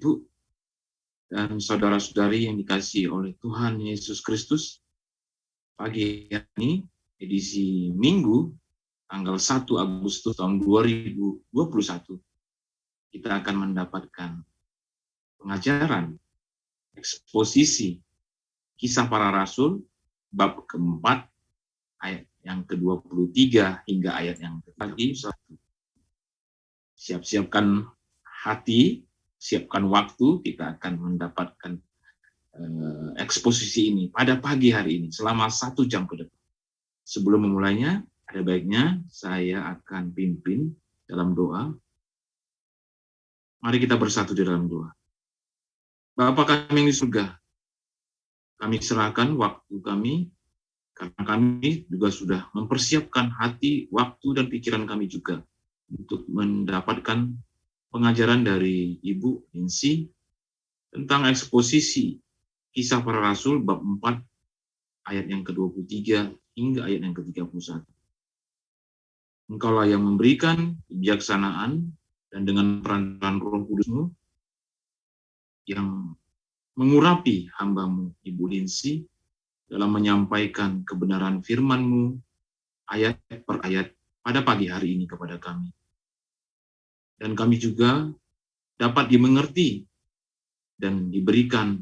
Ibu dan saudara-saudari yang dikasihi oleh Tuhan Yesus Kristus, pagi ini edisi Minggu tanggal 1 Agustus tahun 2021 kita akan mendapatkan pengajaran eksposisi Kisah Para Rasul bab keempat ayat yang ke-23 hingga ayat yang ke-31. Siap-siapkan hati, siapkan waktu, kita akan mendapatkan eksposisi ini pada pagi hari ini selama 1 jam ke depan. Sebelum memulainya, ada baiknya saya akan pimpin dalam doa. Mari kita bersatu di dalam doa. Bapa kami yang di surga, kami serahkan waktu kami, karena kami juga sudah mempersiapkan hati, waktu, dan pikiran kami juga untuk mendapatkan pengajaran dari Ibu Insi tentang eksposisi Kisah Para Rasul bab 4 ayat yang ke-23 hingga ayat yang ke-31. Engkaulah yang memberikan kebijaksanaan dan dengan peran Roh Kudus-Mu yang mengurapi hamba-Mu Ibu Insi dalam menyampaikan kebenaran firman-Mu ayat per ayat pada pagi hari ini kepada kami. Dan kami juga dapat dimengerti dan diberikan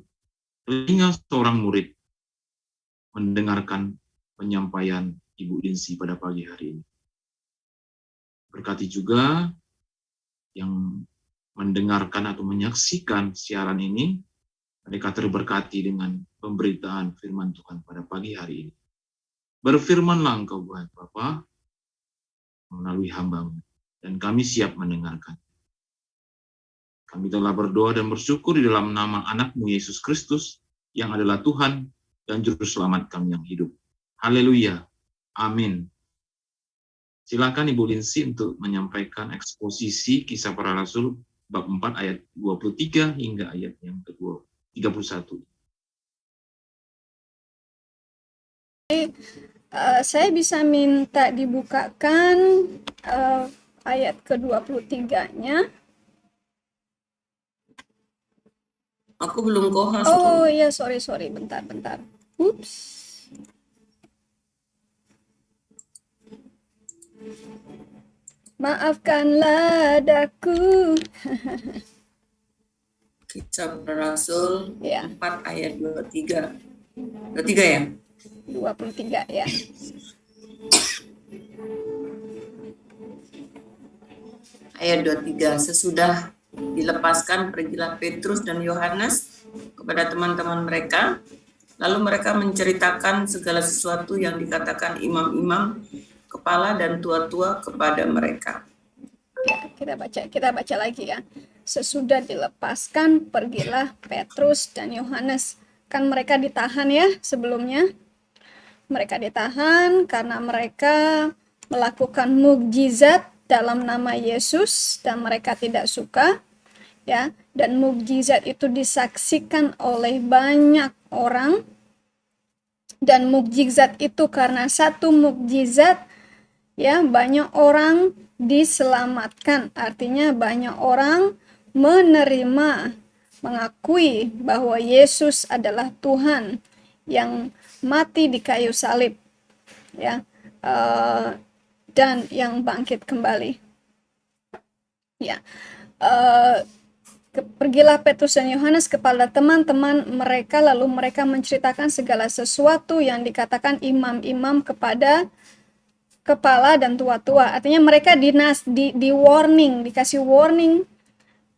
telinga seorang murid mendengarkan penyampaian Ibu Insi pada pagi hari ini. Berkati juga yang mendengarkan atau menyaksikan siaran ini, mereka terberkati dengan pemberitaan firman Tuhan pada pagi hari ini. Berfirmanlah Engkau, Bapa, melalui hamba-Mu, dan kami siap mendengarkan. Kami telah berdoa dan bersyukur di dalam nama anak-Mu Yesus Kristus, yang adalah Tuhan dan Juru Selamat kami yang hidup. Haleluya. Amin. Silakan Ibu Linsi untuk menyampaikan eksposisi Kisah Para Rasul bab 4 ayat 23 hingga ayat yang ke-31. Saya bisa minta dibukakan ayat ke-23-nya. Aku belum kohas. Oh iya, sorry, bentar. Ups. Maafkanlah daku. Kisah Para Rasul Ya. 4 ayat 23. 23 ya? 23 ya. Ayat 23. Sesudah dilepaskan, pergilah Petrus dan Yohanes kepada teman-teman mereka. Lalu mereka menceritakan segala sesuatu yang dikatakan imam-imam, kepala dan tua-tua kepada mereka. Ya, kita baca lagi ya. Sesudah dilepaskan, pergilah Petrus dan Yohanes. Kan mereka ditahan ya sebelumnya. Mereka ditahan karena mereka melakukan mukjizat dalam nama Yesus dan mereka tidak suka. Ya, dan mukjizat itu disaksikan oleh banyak orang. Dan mukjizat itu karena satu mukjizat ya banyak orang diselamatkan. Artinya banyak orang menerima, mengakui bahwa Yesus adalah Tuhan yang mati di kayu salib ya, dan yang bangkit kembali ya. Pergilah Petrus dan Yohanes kepada teman-teman mereka, lalu mereka menceritakan segala sesuatu yang dikatakan imam-imam kepada kepala dan tua-tua. Artinya mereka dikasih warning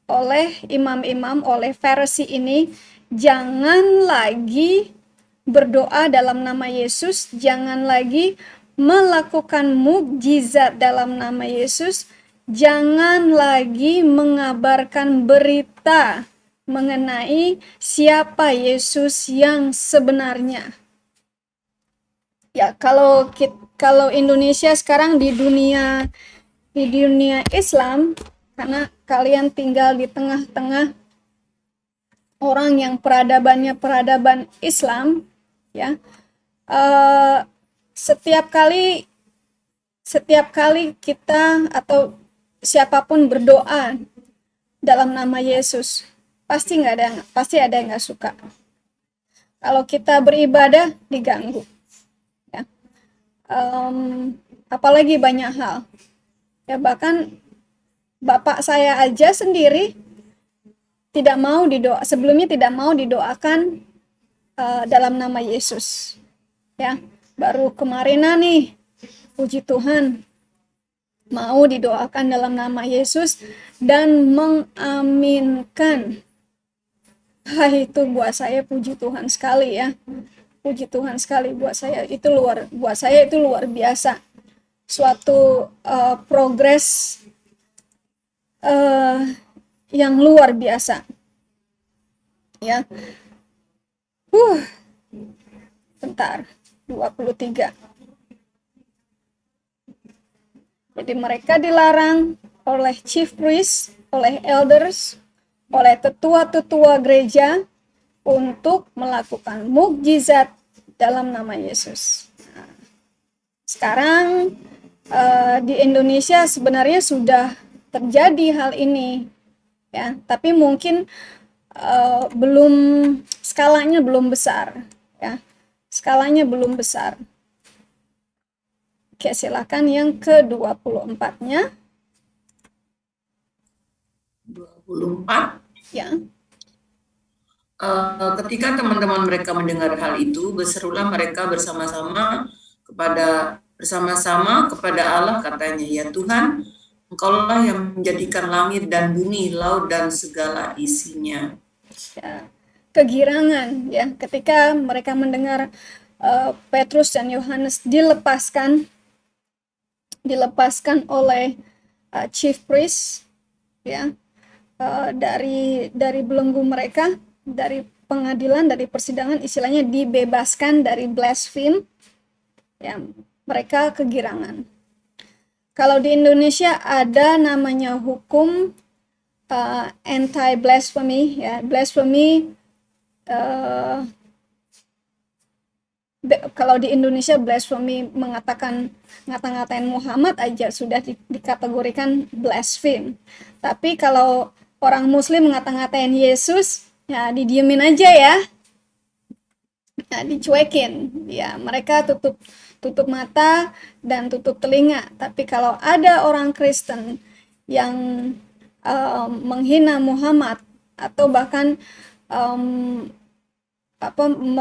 oleh imam-imam, oleh Farisi ini, jangan lagi berdoa dalam nama Yesus, jangan lagi melakukan mukjizat dalam nama Yesus, jangan lagi mengabarkan berita mengenai siapa Yesus yang sebenarnya. Ya, kalau Indonesia sekarang di dunia Islam, karena kalian tinggal di tengah-tengah orang yang peradaban Islam, ya, setiap kali kita atau siapapun berdoa dalam nama Yesus, pasti ada yang nggak suka. Kalau kita beribadah diganggu, ya. Apalagi banyak hal. Ya bahkan bapak saya aja sendiri sebelumnya tidak mau didoakan dalam nama Yesus. Ya, baru kemarinan nih, puji Tuhan, mau didoakan dalam nama Yesus dan mengaminkan. Itu buat saya puji Tuhan sekali ya. Puji Tuhan sekali buat saya itu luar biasa. Suatu progres yang luar biasa. Ya. Bentar. 23. Jadi mereka dilarang oleh chief priest, oleh elders, oleh tetua-tetua gereja untuk melakukan mukjizat dalam nama Yesus. Nah, sekarang di Indonesia sebenarnya sudah terjadi hal ini, ya, tapi mungkin skalanya belum besar, ya, skalanya belum besar. Oke, silakan yang ke-24-nya. 24. Ya. Ketika teman-teman mereka mendengar hal itu, berserulah mereka bersama-sama kepada Allah, katanya, ya Tuhan, Engkaulah yang menjadikan langit dan bumi, laut dan segala isinya. Ya, kegirangan ya ketika mereka mendengar Petrus dan Yohanes dilepaskan oleh chief priest, ya, dari belenggu mereka, dari pengadilan, dari persidangan, istilahnya dibebaskan dari blaspheme, ya, mereka kegirangan. Kalau di Indonesia ada namanya hukum anti-blasphemy, ya, blasphemy. Kalau di Indonesia blasphemy ngata-ngatain Muhammad aja sudah dikategorikan blaspheme. Tapi kalau orang Muslim ngata-ngatain Yesus, ya didiemin aja ya, dicuekin. Ya mereka tutup mata dan tutup telinga. Tapi kalau ada orang Kristen yang menghina Muhammad atau bahkan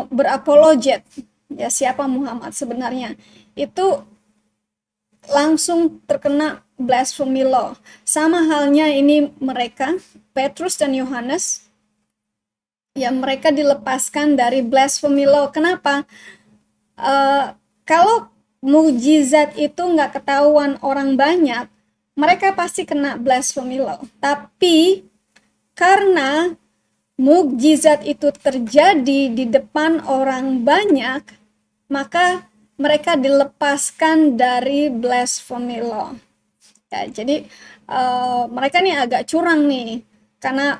berapologet, ya siapa Muhammad sebenarnya, itu langsung terkena blasphemy law. Sama halnya ini mereka, Petrus dan Yohanes, ya mereka dilepaskan dari blasphemy law. Kenapa? Kalau mukjizat itu nggak ketahuan orang banyak, mereka pasti kena blasphemy law. Tapi karena mukjizat itu terjadi di depan orang banyak, maka mereka dilepaskan dari blasphemy law. Ya, jadi mereka nih agak curang nih, karena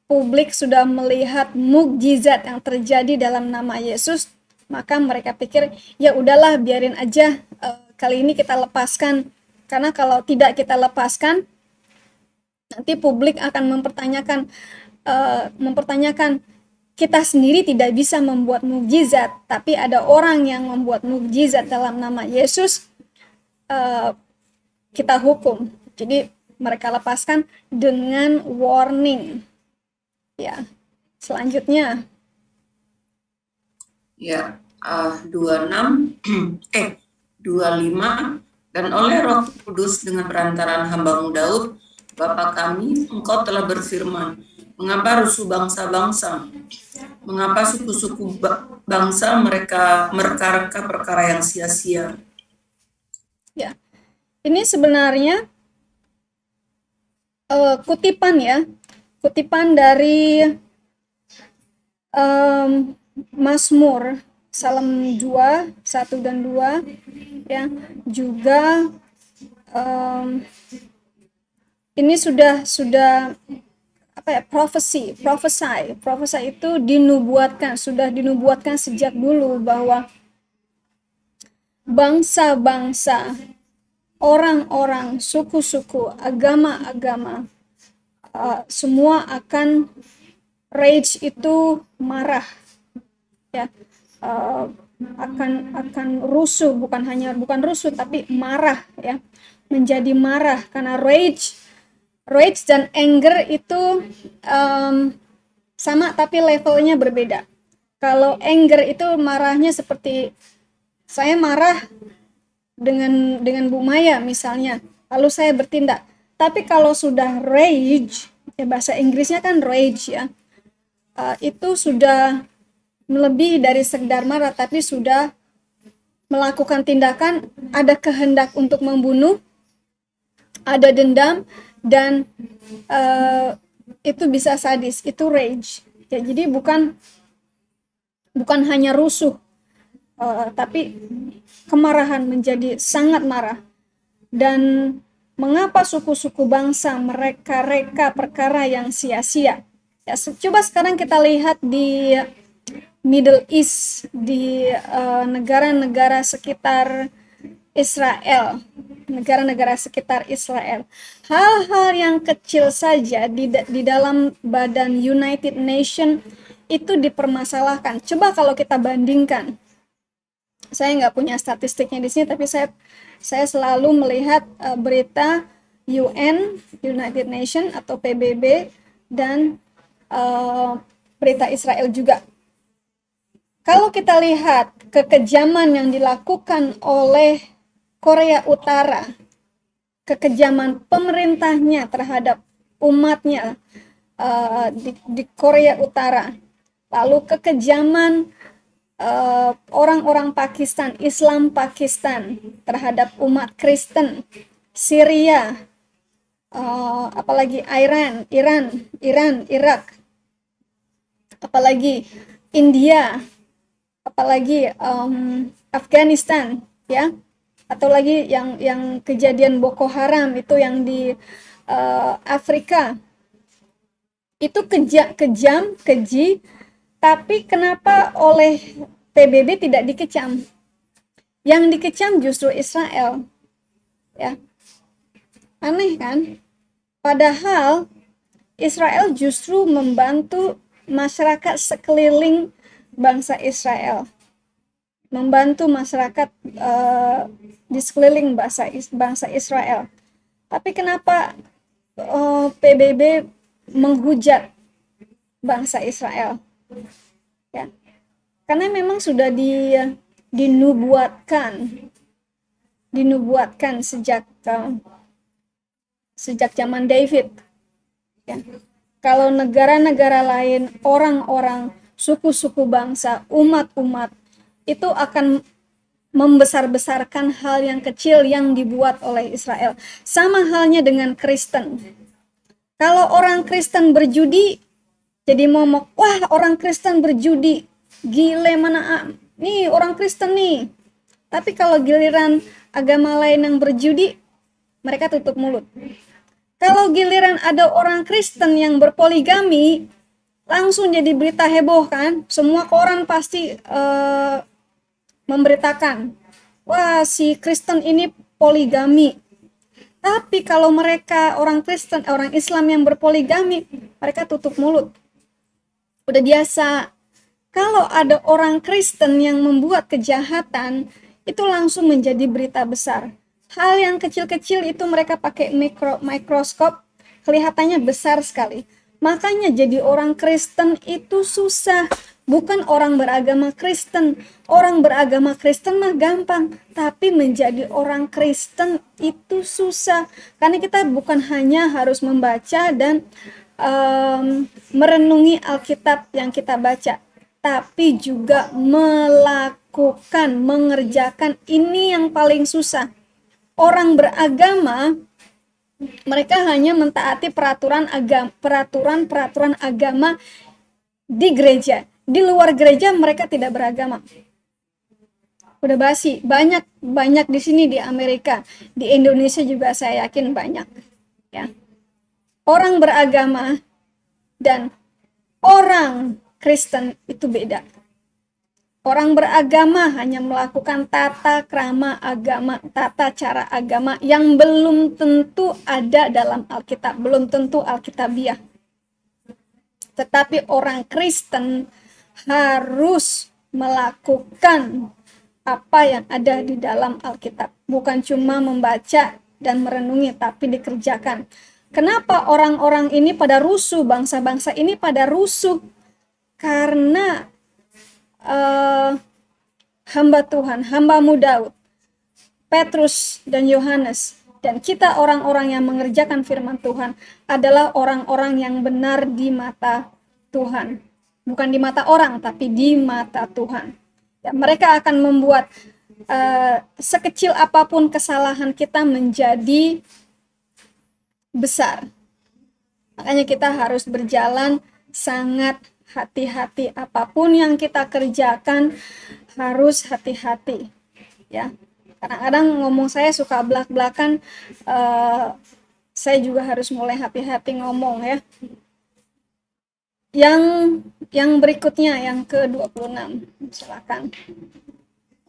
publik sudah melihat mukjizat yang terjadi dalam nama Yesus, maka mereka pikir ya udahlah biarin aja, kali ini kita lepaskan, karena kalau tidak kita lepaskan nanti publik akan mempertanyakan kita sendiri tidak bisa membuat mukjizat, tapi ada orang yang membuat mukjizat dalam nama Yesus, kita hukum. Jadi mereka lepaskan dengan warning. Ya, selanjutnya. Ya, 26, 25, dan oleh Roh Kudus dengan perantaraan hamba-Mu Daud, Bapa kami, Engkau telah berfirman, mengapa rusuh bangsa-bangsa, mengapa suku-suku bangsa mereka mereka perkara yang sia-sia. Ya, ini sebenarnya kutipan dari Mazmur Psalm 2, 1 dan 2, ya, juga ini sudah prophesy itu sudah dinubuatkan sejak dulu bahwa bangsa-bangsa, orang-orang, suku-suku, agama-agama, semua akan rage itu marah, ya, akan rusuh, bukan rusuh tapi marah, ya, menjadi marah. Karena rage dan anger itu sama tapi levelnya berbeda. Kalau anger itu marahnya seperti saya marah dengan Bu Maya misalnya, lalu saya bertindak. Tapi kalau sudah rage, ya bahasa Inggrisnya kan rage, ya, itu sudah melebihi dari sekedar marah, tapi sudah melakukan tindakan, ada kehendak untuk membunuh, ada dendam, dan itu bisa sadis, itu rage. Ya, jadi bukan hanya rusuh, tapi kemarahan, menjadi sangat marah. Dan mengapa suku-suku bangsa mereka reka perkara yang sia-sia? Ya, coba sekarang kita lihat di Middle East, di negara-negara sekitar Israel, hal-hal yang kecil saja di dalam badan United Nation itu dipermasalahkan. Coba kalau kita bandingkan, saya nggak punya statistiknya di sini, tapi saya selalu melihat berita UN, United Nation atau PBB, dan berita Israel juga. Kalau kita lihat kekejaman yang dilakukan oleh Korea Utara, kekejaman pemerintahnya terhadap umatnya di Korea Utara, lalu kekejaman orang-orang Pakistan, Islam Pakistan terhadap umat Kristen, Syria, apalagi Iran, Irak, apalagi India, apalagi Afghanistan, ya, atau lagi yang kejadian Boko Haram itu yang di Afrika, itu kejam, keji. Tapi kenapa oleh PBB tidak dikecam? Yang dikecam justru Israel, ya. Aneh kan? Padahal Israel justru membantu masyarakat sekeliling bangsa Israel, membantu masyarakat di sekeliling bangsa Israel. Tapi kenapa PBB menghujat bangsa Israel? Ya, karena memang sudah dinubuatkan sejak zaman David, ya. Kalau negara-negara lain, orang-orang, suku-suku bangsa, umat-umat itu akan membesar-besarkan hal yang kecil yang dibuat oleh Israel. Sama halnya dengan Kristen. Kalau orang Kristen berjudi, jadi momok, wah orang Kristen berjudi, gile mana nih orang Kristen nih. Tapi kalau giliran agama lain yang berjudi, mereka tutup mulut. Kalau giliran ada orang Kristen yang berpoligami, langsung jadi berita heboh kan, semua koran pasti memberitakan, wah si Kristen ini poligami. Tapi kalau mereka orang Kristen, orang Islam yang berpoligami, mereka tutup mulut. Udah biasa. Kalau ada orang Kristen yang membuat kejahatan, itu langsung menjadi berita besar. Hal yang kecil-kecil itu mereka pakai mikroskop, kelihatannya besar sekali. Makanya jadi orang Kristen itu susah. Bukan orang beragama Kristen. Orang beragama Kristen mah gampang. Tapi menjadi orang Kristen itu susah. Karena kita bukan hanya harus membaca dan merenungi Alkitab yang kita baca, tapi juga mengerjakan. Ini yang paling susah. Orang beragama, mereka hanya mentaati peraturan agama di gereja. Di luar gereja mereka tidak beragama. Udah basi. Banyak di sini di Amerika, di Indonesia juga saya yakin banyak, ya. Orang beragama dan orang Kristen itu beda. Orang beragama hanya melakukan tata krama agama, tata cara agama yang belum tentu ada dalam Alkitab, belum tentu Alkitabiah. Tetapi orang Kristen harus melakukan apa yang ada di dalam Alkitab. Bukan cuma membaca dan merenungi, tapi dikerjakan. Kenapa orang-orang ini pada rusuh, bangsa-bangsa ini pada rusuh? Karena hamba Tuhan, hambamu Daud, Petrus dan Yohanes, dan kita orang-orang yang mengerjakan firman Tuhan adalah orang-orang yang benar di mata Tuhan. Bukan di mata orang, tapi di mata Tuhan. Ya, mereka akan membuat sekecil apapun kesalahan kita menjadi besar. Makanya kita harus berjalan sangat hati-hati. Apapun yang kita kerjakan harus hati-hati. Ya, kadang-kadang ngomong saya suka belak-belakan, saya juga harus mulai hati-hati ngomong ya. Yang berikutnya, yang ke-26, silakan.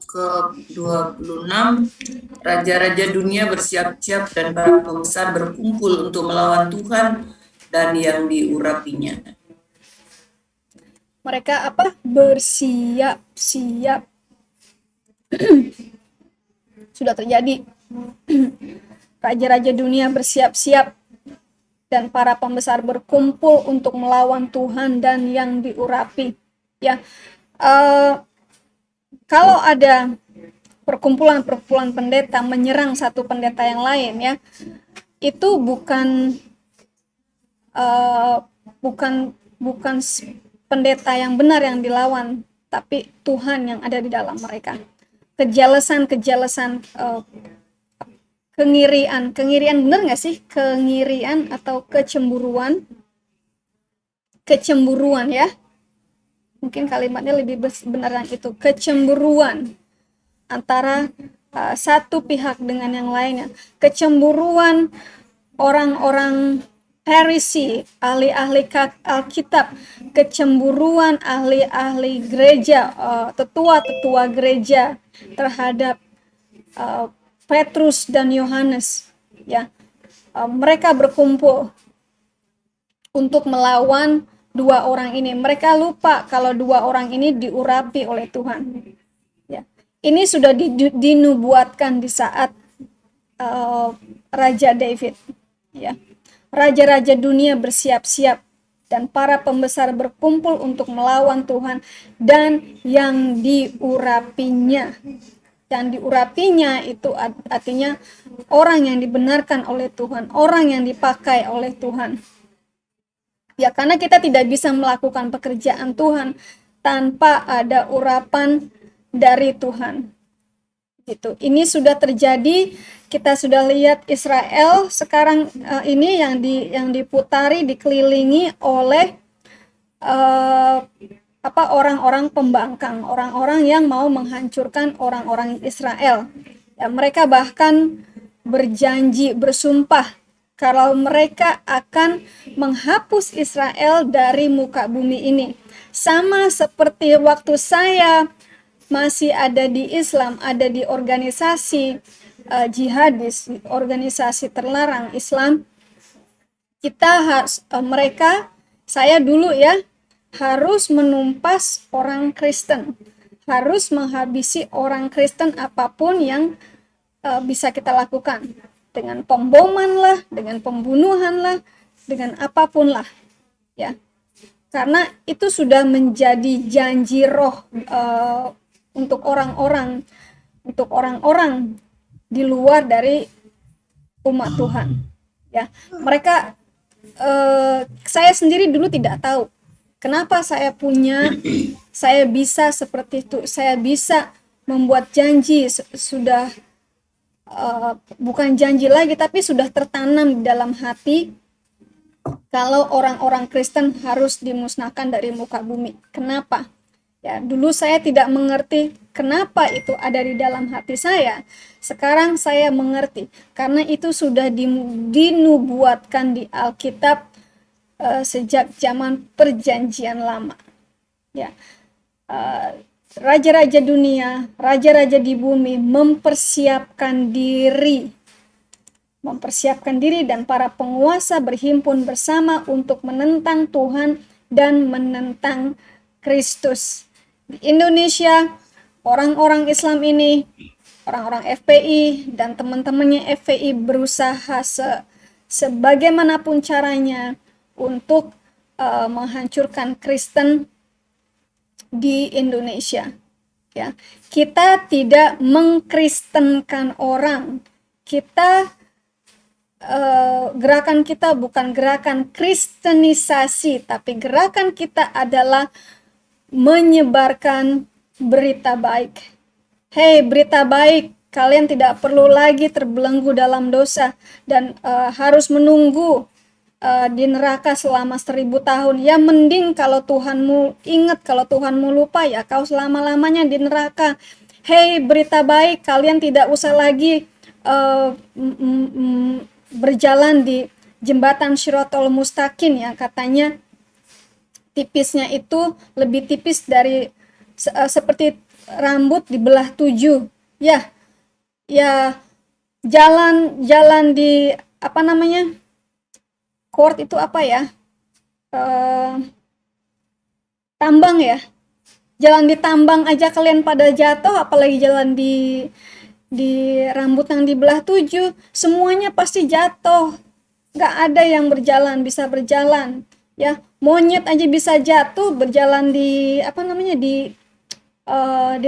Ke-26, raja-raja dunia bersiap-siap dan para pembesar berkumpul untuk melawan Tuhan dan yang diurapinya. Mereka apa? Bersiap-siap. Sudah terjadi. Raja-raja dunia bersiap-siap dan para pembesar berkumpul untuk melawan Tuhan dan yang diurapi. Ya, kalau ada perkumpulan pendeta menyerang satu pendeta yang lain, ya, itu bukan pendeta yang benar yang dilawan, tapi Tuhan yang ada di dalam mereka. Kejelesan, kengirian benar nggak sih? Kengirian atau kecemburuan ya. Mungkin kalimatnya lebih benar yang itu, kecemburuan antara satu pihak dengan yang lainnya. Kecemburuan orang-orang Farisi, ahli-ahli Alkitab, kecemburuan ahli-ahli gereja, tetua-tetua gereja terhadap Petrus dan Yohanes, ya. Mereka berkumpul untuk melawan dua orang ini. Mereka lupa kalau dua orang ini diurapi oleh Tuhan. Ya. Ini sudah dinubuatkan di saat Raja David, ya. Raja-raja dunia bersiap-siap dan para pembesar berkumpul untuk melawan Tuhan dan yang diurapinya. Yang diurapinya itu artinya orang yang dibenarkan oleh Tuhan, orang yang dipakai oleh Tuhan. Ya, karena kita tidak bisa melakukan pekerjaan Tuhan tanpa ada urapan dari Tuhan. Gitu. Ini sudah terjadi, kita sudah lihat Israel sekarang ini yang diputari, dikelilingi oleh orang-orang pembangkang, orang-orang yang mau menghancurkan orang-orang Israel. Ya, mereka bahkan berjanji, bersumpah kalau mereka akan menghapus Israel dari muka bumi ini. Sama seperti waktu saya masih ada di Islam, ada di organisasi jihadis, organisasi terlarang Islam, kita harus saya dulu ya, harus menumpas orang Kristen, harus menghabisi orang Kristen apapun yang bisa kita lakukan, dengan pemboman lah, dengan pembunuhan lah, dengan apapun lah, ya, karena itu sudah menjadi janji roh untuk orang-orang di luar dari umat Tuhan, ya. Mereka, saya sendiri dulu tidak tahu kenapa saya bisa seperti itu, saya bisa membuat janji, sudah bukan janji lagi, tapi sudah tertanam di dalam hati kalau orang-orang Kristen harus dimusnahkan dari muka bumi. Kenapa? Ya, dulu saya tidak mengerti kenapa itu ada di dalam hati saya. Sekarang saya mengerti, karena itu sudah dinubuatkan di Alkitab sejak zaman Perjanjian Lama. Ya, raja-raja dunia, raja-raja di bumi mempersiapkan diri dan para penguasa berhimpun bersama untuk menentang Tuhan dan menentang Kristus. Di Indonesia, orang-orang Islam ini, orang-orang FPI dan teman-temannya FPI berusaha sebagaimanapun caranya untuk menghancurkan Kristen di Indonesia. Ya, kita tidak mengkristenkan orang. Gerakan kita bukan gerakan kristenisasi, tapi gerakan kita adalah menyebarkan berita baik. Hei, berita baik, kalian tidak perlu lagi terbelenggu dalam dosa dan harus menunggu di neraka selama 1000 tahun. Ya mending kalau Tuhanmu ingat, kalau Tuhanmu lupa, ya kau selama-lamanya di neraka. Hei, berita baik, kalian tidak usah lagi berjalan di jembatan Shirathul Mustaqim yang katanya tipisnya itu lebih tipis dari seperti rambut dibelah 7. Ya jalan di apa namanya, court itu apa ya, tambang ya, jalan di tambang aja kalian pada jatuh, apalagi jalan di rambut yang dibelah 7. Semuanya pasti jatuh, nggak ada yang bisa berjalan ya. Monyet aja bisa jatuh berjalan di apa namanya, di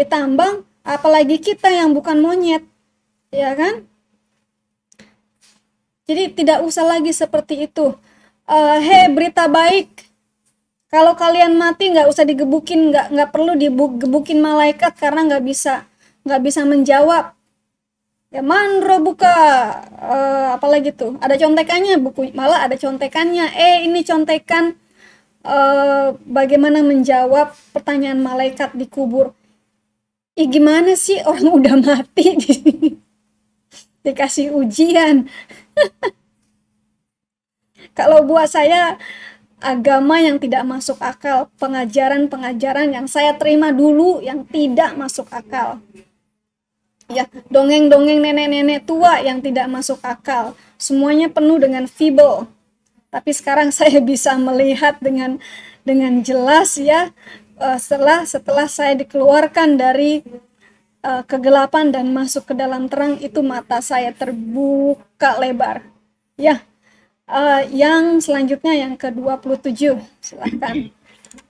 tambang, apalagi kita yang bukan monyet, ya kan? Jadi tidak usah lagi seperti itu. Hei, berita baik, kalau kalian mati nggak usah digebukin, nggak perlu digebukin malaikat karena nggak bisa menjawab. Ya mandro buka, apalagi tuh ada contekannya, buku malah ada contekannya. Ini contekan bagaimana menjawab pertanyaan malaikat di kubur. Gimana sih orang udah mati dikasih ujian. Kalau buat saya, agama yang tidak masuk akal, pengajaran-pengajaran yang saya terima dulu yang tidak masuk akal. Ya, dongeng-dongeng nenek-nenek tua yang tidak masuk akal. Semuanya penuh dengan fibel. Tapi sekarang saya bisa melihat dengan jelas ya, setelah saya dikeluarkan dari kegelapan dan masuk ke dalam terang, itu mata saya terbuka lebar. Ya, yang selanjutnya yang ke-27, silakan.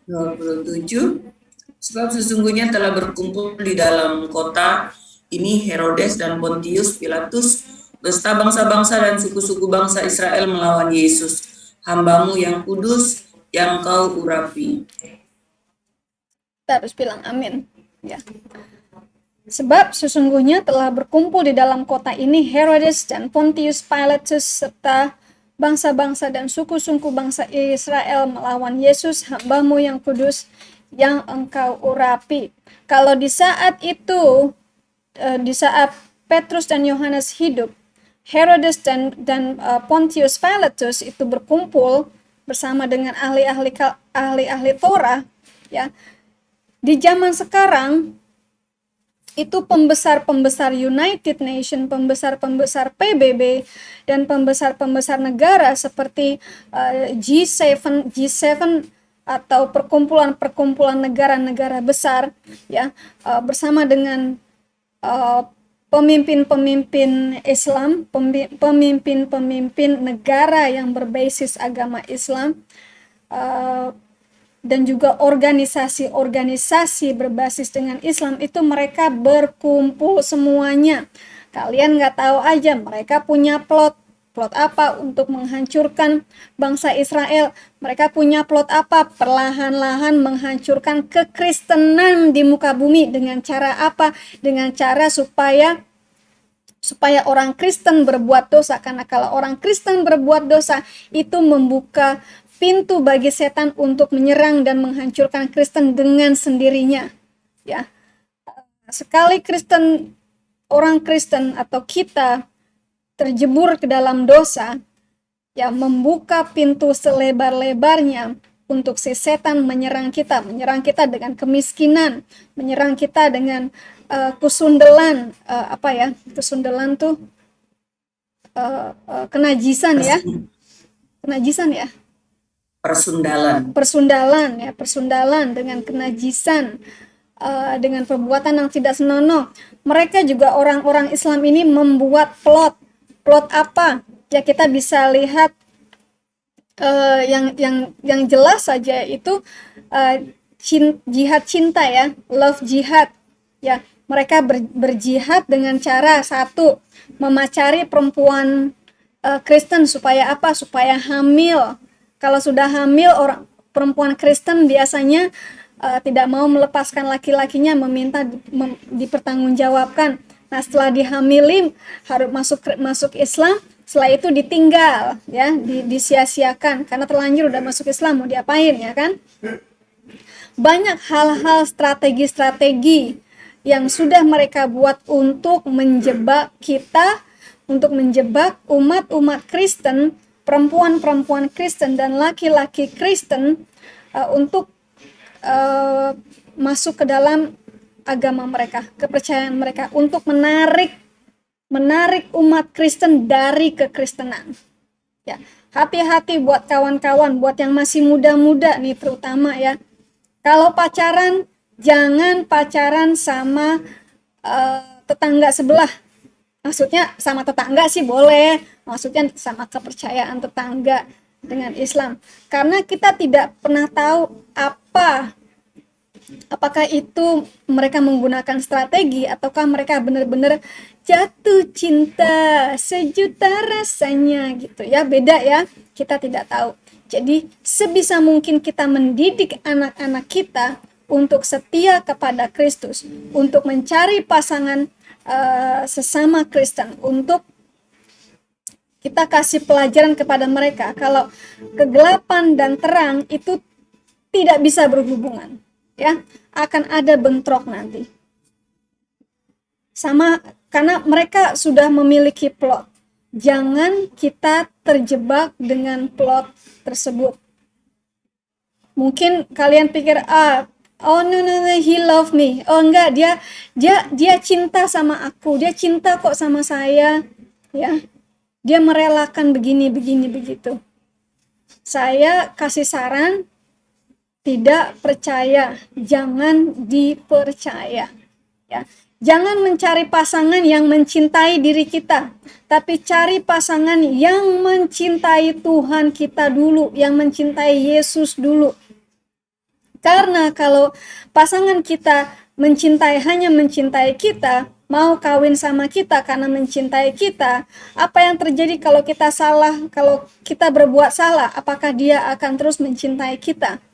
27. Sebab sesungguhnya telah berkumpul di dalam kota ini Herodes dan Pontius Pilatus beserta bangsa-bangsa dan suku-suku bangsa Israel melawan Yesus, hambamu yang kudus, yang kau urapi. Kita harus bilang amin. Ya. Sebab sesungguhnya telah berkumpul di dalam kota ini Herodes dan Pontius Pilatus serta bangsa-bangsa dan suku-suku bangsa Israel melawan Yesus, hambamu yang kudus, yang engkau urapi. Kalau di saat itu, di saat Petrus dan Yohanes hidup, Herodes dan Pontius Pilatus itu berkumpul bersama dengan ahli-ahli Torah, ya. Di zaman sekarang itu pembesar-pembesar United Nation, pembesar-pembesar PBB, dan pembesar-pembesar negara seperti G7 atau perkumpulan negara-negara besar, ya, bersama dengan pemimpin-pemimpin Islam, pemimpin-pemimpin negara yang berbasis agama Islam, dan juga organisasi-organisasi berbasis dengan Islam, itu mereka berkumpul semuanya. Kalian nggak tahu aja, mereka punya plot apa untuk menghancurkan bangsa Israel. Mereka punya plot apa? Perlahan-lahan menghancurkan kekristenan di muka bumi. Dengan cara apa? Dengan cara supaya orang Kristen berbuat dosa. Karena kalau orang Kristen berbuat dosa, itu membuka pintu bagi setan untuk menyerang dan menghancurkan Kristen dengan sendirinya. Ya, sekali orang Kristen atau kita terjebur ke dalam dosa, ya, membuka pintu selebar-lebarnya untuk si setan menyerang kita dengan kemiskinan, menyerang kita dengan kesundelan, kesundelan tuh kenajisan ya. persundalan. Persundalan dengan kenajisan, dengan perbuatan yang tidak senonoh. Mereka juga orang-orang Islam ini membuat plot apa? Ya kita bisa lihat yang jelas saja itu jihad cinta ya, love jihad ya. Mereka berjihad dengan cara satu, memacari perempuan Kristen supaya apa? Supaya hamil. Kalau sudah hamil, perempuan Kristen biasanya tidak mau melepaskan laki-lakinya, meminta dipertanggungjawabkan. Nah, setelah dihamili harus masuk Islam, setelah itu ditinggal ya, disia-siakan karena terlanjur udah masuk Islam, mau diapain ya kan? Banyak hal-hal strategi yang sudah mereka buat untuk menjebak kita, untuk menjebak umat-umat Kristen, perempuan-perempuan Kristen dan laki-laki Kristen untuk masuk ke dalam agama mereka, kepercayaan mereka, untuk menarik umat Kristen dari kekristenan. Ya, hati-hati buat kawan-kawan, buat yang masih muda-muda nih terutama ya. Kalau pacaran, jangan pacaran sama tetangga sebelah. Maksudnya sama tetangga sih boleh, maksudnya sama kepercayaan tetangga dengan Islam. Karena kita tidak pernah tahu apakah itu mereka menggunakan strategi ataukah mereka benar-benar jatuh cinta sejuta rasanya gitu ya. Beda ya, kita tidak tahu. Jadi sebisa mungkin kita mendidik anak-anak kita untuk setia kepada Kristus, untuk mencari pasangan sesama Kristen, untuk kita kasih pelajaran kepada mereka kalau kegelapan dan terang itu tidak bisa berhubungan. Ya, akan ada bentrok nanti. Sama karena mereka sudah memiliki plot. Jangan kita terjebak dengan plot tersebut. Mungkin kalian pikir, oh no, he love me. Oh enggak, dia cinta sama aku. Dia cinta kok sama saya. Ya. Dia merelakan begini begitu. Saya kasih saran, tidak percaya, jangan dipercaya. Ya. Jangan mencari pasangan yang mencintai diri kita, tapi cari pasangan yang mencintai Tuhan kita dulu, yang mencintai Yesus dulu. Karena kalau pasangan kita hanya mencintai kita, mau kawin sama kita karena mencintai kita, apa yang terjadi kalau kita salah, kalau kita berbuat salah, apakah dia akan terus mencintai kita?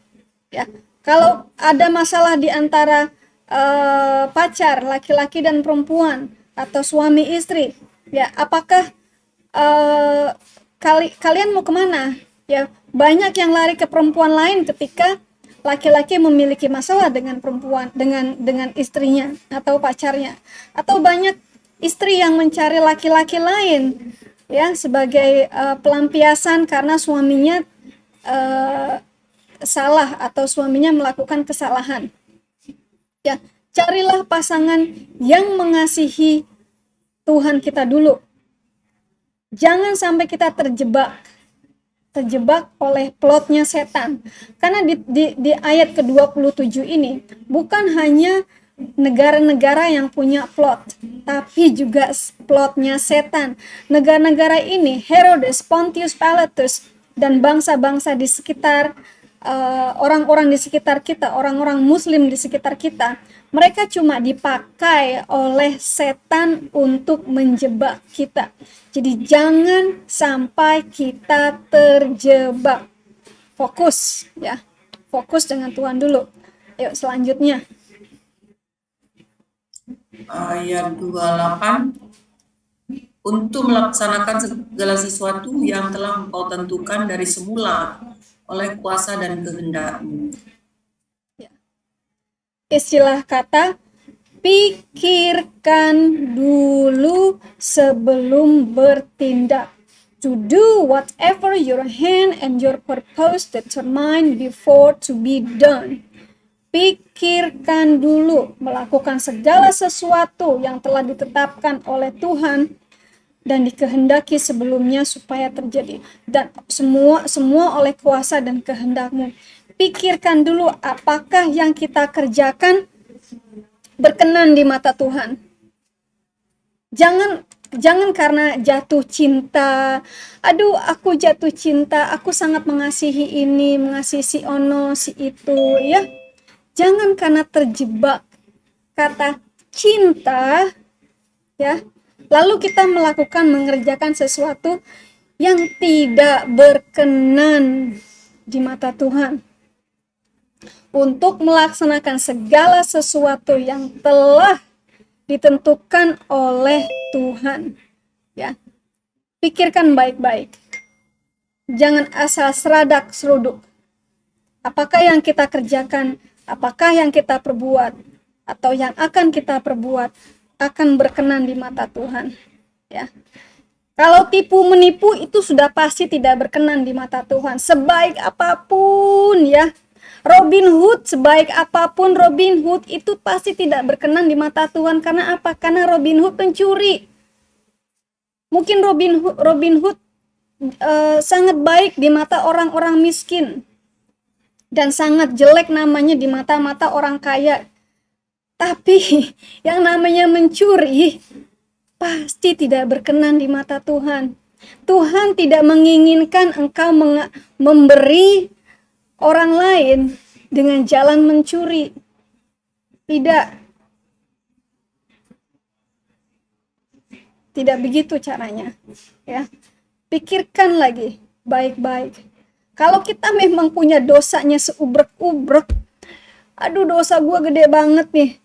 Ya, kalau ada masalah di antara pacar, laki-laki dan perempuan, atau suami istri, ya apakah kalian mau kemana? Ya, banyak yang lari ke perempuan lain ketika laki-laki memiliki masalah dengan perempuan, dengan istrinya atau pacarnya, atau banyak istri yang mencari laki-laki lain ya sebagai pelampiasan karena suaminya salah atau suaminya melakukan kesalahan. Ya, carilah pasangan yang mengasihi Tuhan kita dulu. Jangan sampai kita terjebak oleh plotnya setan. Karena di ayat ke-27 ini bukan hanya negara-negara yang punya plot, tapi juga plotnya setan. Negara-negara ini, Herodes, Pontius Pilatus, dan bangsa-bangsa di sekitar orang-orang di sekitar kita, orang-orang muslim di sekitar kita, mereka cuma dipakai oleh setan untuk menjebak kita. Jadi jangan sampai kita terjebak. Fokus ya. Fokus dengan Tuhan dulu. Yuk selanjutnya. Ayat 28. Untuk melaksanakan segala sesuatu yang telah Engkau tentukan dari semula oleh kuasa dan kehendak-Mu. Ya. Istilah kata, pikirkan dulu sebelum bertindak. To do whatever your hand and your purpose determine before to be done. Pikirkan dulu, melakukan segala sesuatu yang telah ditetapkan oleh Tuhan dan dikehendaki sebelumnya supaya terjadi, dan semua oleh kuasa dan kehendak-Mu. Pikirkan dulu apakah yang kita kerjakan berkenan di mata Tuhan. Jangan karena jatuh cinta, aduh aku jatuh cinta, aku sangat mengasihi ini, mengasihi si ono, si itu, ya. Jangan karena terjebak kata cinta, ya, lalu kita mengerjakan sesuatu yang tidak berkenan di mata Tuhan. Untuk melaksanakan segala sesuatu yang telah ditentukan oleh Tuhan, ya. Pikirkan baik-baik. Jangan asal seradak seruduk. Apakah yang kita kerjakan, apakah yang kita perbuat, atau yang akan kita perbuat akan berkenan di mata Tuhan, ya. Kalau tipu menipu itu sudah pasti tidak berkenan di mata Tuhan. Sebaik apapun, ya, Robin Hood, sebaik apapun Robin Hood itu pasti tidak berkenan di mata Tuhan. Karena apa? Karena Robin Hood pencuri. Mungkin Robin Hood sangat baik di mata orang-orang miskin dan sangat jelek namanya di mata-mata orang kaya. Tapi yang namanya mencuri pasti tidak berkenan di mata Tuhan. Tuhan tidak menginginkan engkau memberi orang lain dengan jalan mencuri. Tidak. Tidak begitu caranya, ya. Pikirkan lagi baik-baik. Kalau kita memang punya dosanya seubrek-ubrek, aduh dosa gua gede banget nih.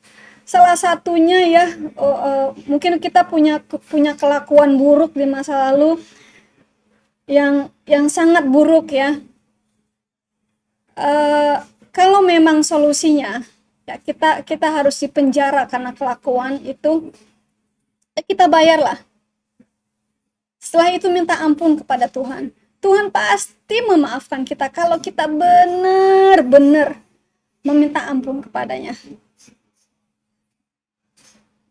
Salah satunya, ya, mungkin kita punya kelakuan buruk di masa lalu yang sangat buruk, ya. Kalau memang solusinya, ya, kita harus dipenjara karena kelakuan itu, ya, kita bayarlah. Setelah itu minta ampun kepada Tuhan. Tuhan pasti memaafkan kita kalau kita benar-benar meminta ampun kepadanya.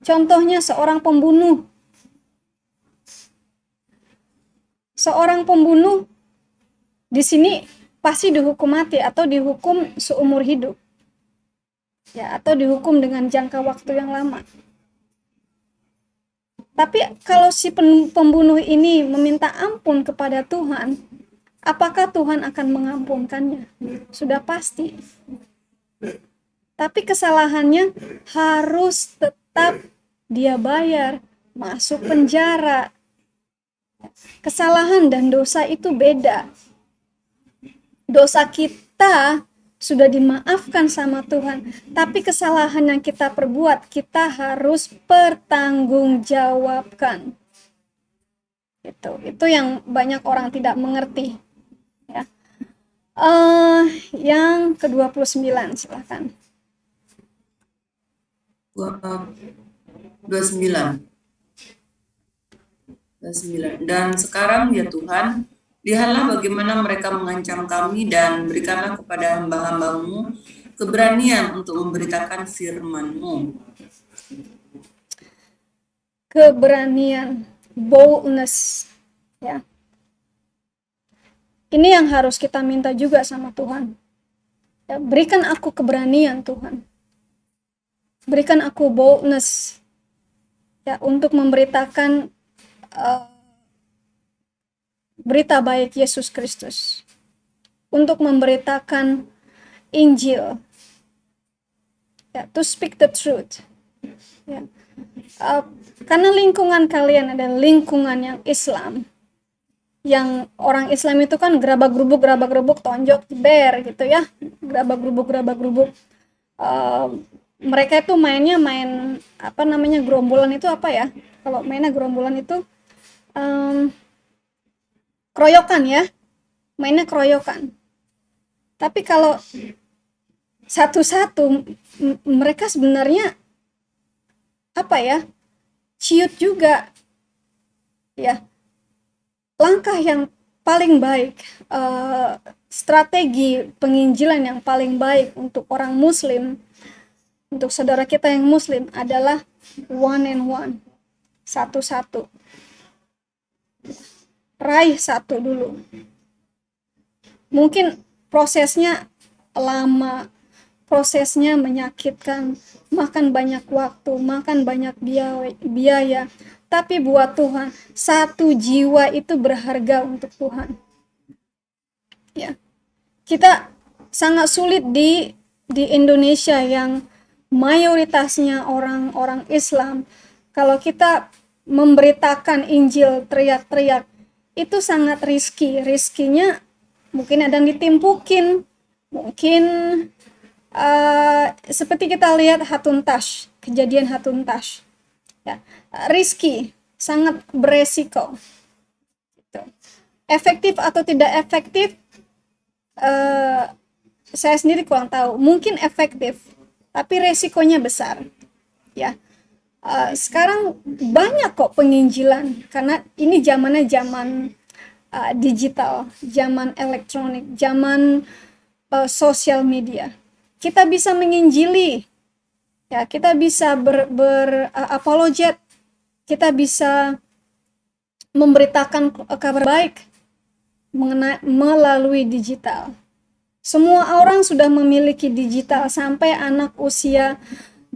Contohnya seorang pembunuh. Seorang pembunuh di sini pasti dihukum mati atau dihukum seumur hidup, ya, atau dihukum dengan jangka waktu yang lama. Tapi kalau si pembunuh ini meminta ampun kepada Tuhan, apakah Tuhan akan mengampunkannya? Sudah pasti. Tapi kesalahannya harus tetap dia bayar, masuk penjara. Kesalahan dan dosa itu beda. Dosa kita sudah dimaafkan sama Tuhan, tapi kesalahan yang kita perbuat kita harus pertanggungjawabkan. Itu yang banyak orang tidak mengerti, ya. Yang ke-29 silakan. 29. Dan sekarang ya Tuhan, lihatlah bagaimana mereka mengancam kami dan berikanlah kepada hamba-hamba-Mu keberanian untuk memberitakan firman-Mu. Keberanian, boldness, ya. Ini yang harus kita minta juga sama Tuhan. Ya, berikan aku keberanian Tuhan. Berikan aku boldness, ya, untuk memberitakan berita baik Yesus Kristus, untuk memberitakan Injil, ya, to speak the truth, ya. Karena lingkungan kalian adalah lingkungan yang Islam, yang orang Islam itu kan gerabak-gerubuk, tonjok, jeber gitu, ya, gerabak-gerubuk. Mereka itu main gerombolan itu apa ya? Kalau mainnya gerombolan itu keroyokan, ya, mainnya keroyokan. Tapi kalau satu-satu mereka sebenarnya ciut juga, ya. Langkah yang paling baik, strategi penginjilan yang paling baik untuk orang Muslim, untuk saudara kita yang Muslim adalah one and one, satu-satu. raih satu dulu. Mungkin prosesnya lama, prosesnya menyakitkan, makan banyak waktu, makan banyak biaya. Tapi buat Tuhan, satu jiwa itu berharga untuk Tuhan. Ya, kita sangat sulit di Indonesia yang mayoritasnya orang-orang Islam. Kalau kita memberitakan Injil teriak-teriak, itu sangat riskinya mungkin ada yang ditimpukin, mungkin seperti kita lihat Hatun Tash, kejadian Hatun Tash, ya, riski, sangat beresiko. Gitu. Efektif atau tidak efektif, saya sendiri kurang tahu. Mungkin efektif, tapi resikonya besar. Ya, sekarang banyak kok penginjilan, karena ini zamannya zaman digital, zaman elektronik, zaman sosial media. Kita bisa menginjili, ya, kita bisa apologet, kita bisa memberitakan kabar baik melalui digital. Semua orang sudah memiliki digital, sampai anak usia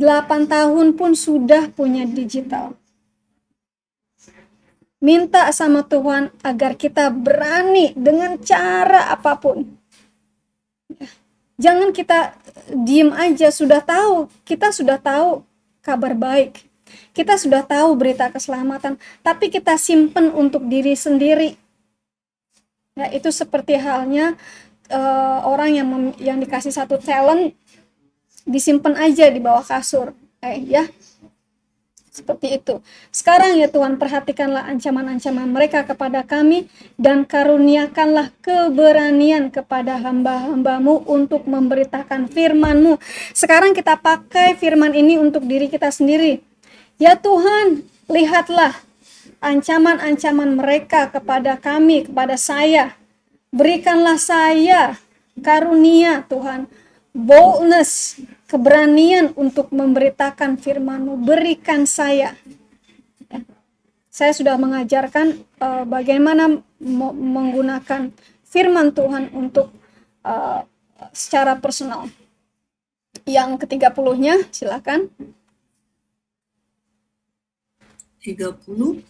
8 tahun pun sudah punya digital. Minta sama Tuhan agar kita berani dengan cara apapun. Jangan kita diem aja, kita sudah tahu kabar baik. Kita sudah tahu berita keselamatan, tapi kita simpen untuk diri sendiri. Ya, itu seperti halnya orang yang dikasih satu talent, disimpan aja di bawah kasur. Ya. Seperti itu. Sekarang ya Tuhan, perhatikanlah ancaman-ancaman mereka kepada kami, dan karuniakanlah keberanian kepada hamba-hambamu untuk memberitakan firman-Mu. Sekarang kita pakai firman ini untuk diri kita sendiri. Ya Tuhan, lihatlah ancaman-ancaman mereka kepada kami, kepada saya. Berikanlah saya karunia Tuhan, boldness, keberanian untuk memberitakan firman-Mu. Berikan saya. Saya sudah mengajarkan bagaimana menggunakan firman Tuhan untuk secara personal. Yang ke-30-nya, silakan. 30.